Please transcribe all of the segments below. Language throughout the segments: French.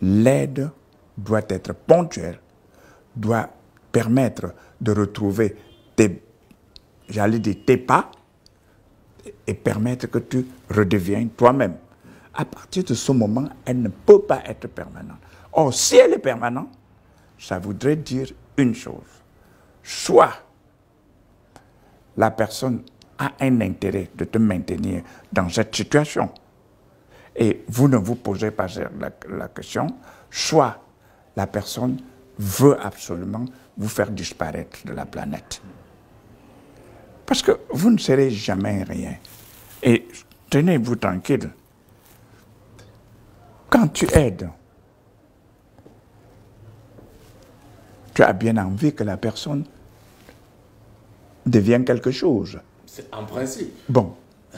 L'aide doit être ponctuelle, doit permettre de retrouver tes, j'allais dire, tes pas et permettre que tu redeviennes toi-même. À partir de ce moment, elle ne peut pas être permanente. Or, si elle est permanente, ça voudrait dire une chose. Soit la personne a un intérêt de te maintenir dans cette situation et vous ne vous posez pas la question, soit la personne veut absolument vous faire disparaître de la planète. Parce que vous ne serez jamais rien. Et tenez-vous tranquille. Quand tu aides, tu as bien envie que la personne devienne quelque chose. C'est en principe. Bon,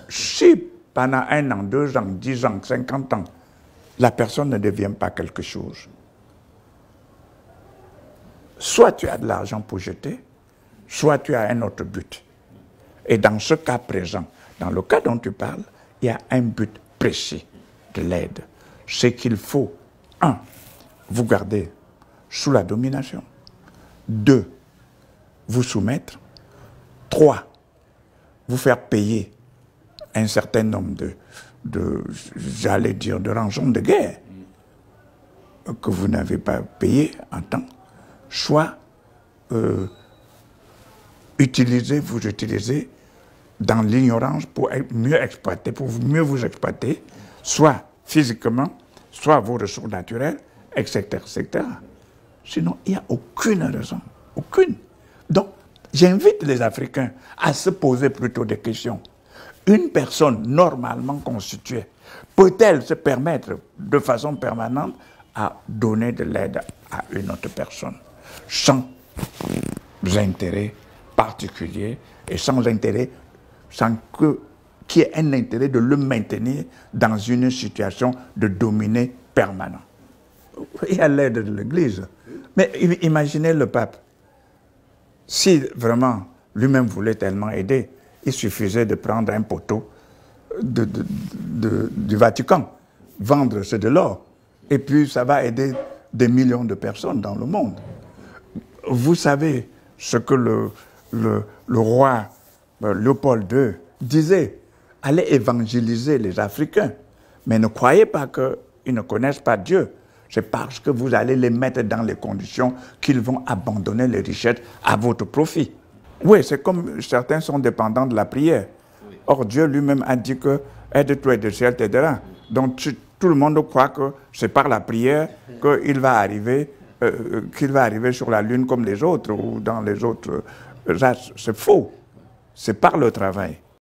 si pendant 1 an, 2 ans, 10 ans, 50 ans, la personne ne devient pas quelque chose, soit tu as de l'argent pour jeter, soit tu as un autre but. Et dans ce cas présent, dans le cas dont tu parles, il y a un but précis de l'aide. C'est qu'il faut, 1, vous garder sous la domination, 2, vous soumettre, 3, vous faire payer un certain nombre j'allais dire, de rançons de guerre que vous n'avez pas payé en temps, soit vous utilisez dans l'ignorance pour mieux exploiter, pour mieux vous exploiter, soit physiquement, soit vos ressources naturelles, etc., etc. Sinon, il n'y a aucune raison. Aucune. Donc, j'invite les Africains à se poser plutôt des questions. Une personne normalement constituée peut-elle se permettre de façon permanente à donner de l'aide à une autre personne sans intérêt particulier et sans intérêt, sans qu'il y ait un intérêt de le maintenir dans une situation de dominé permanent. Il y a l'aide de l'Église. Mais imaginez le pape. Si vraiment lui-même voulait tellement aider, il suffisait de prendre un poteau du Vatican, vendre c'est de l'or, et puis ça va aider des millions de personnes dans le monde. Vous savez ce que le roi Léopold II disait, allez évangéliser les Africains, mais ne croyez pas qu'ils ne connaissent pas Dieu. C'est parce que vous allez les mettre dans les conditions qu'ils vont abandonner les richesses à votre profit. Oui, c'est comme certains sont dépendants de la prière. Or, Dieu lui-même a dit que « aide-toi et le ciel t'aidera ». Donc, tout le monde croit que c'est par la prière qu'il va arriver sur la lune comme les autres ou dans les autres races. C'est faux. C'est par le travail.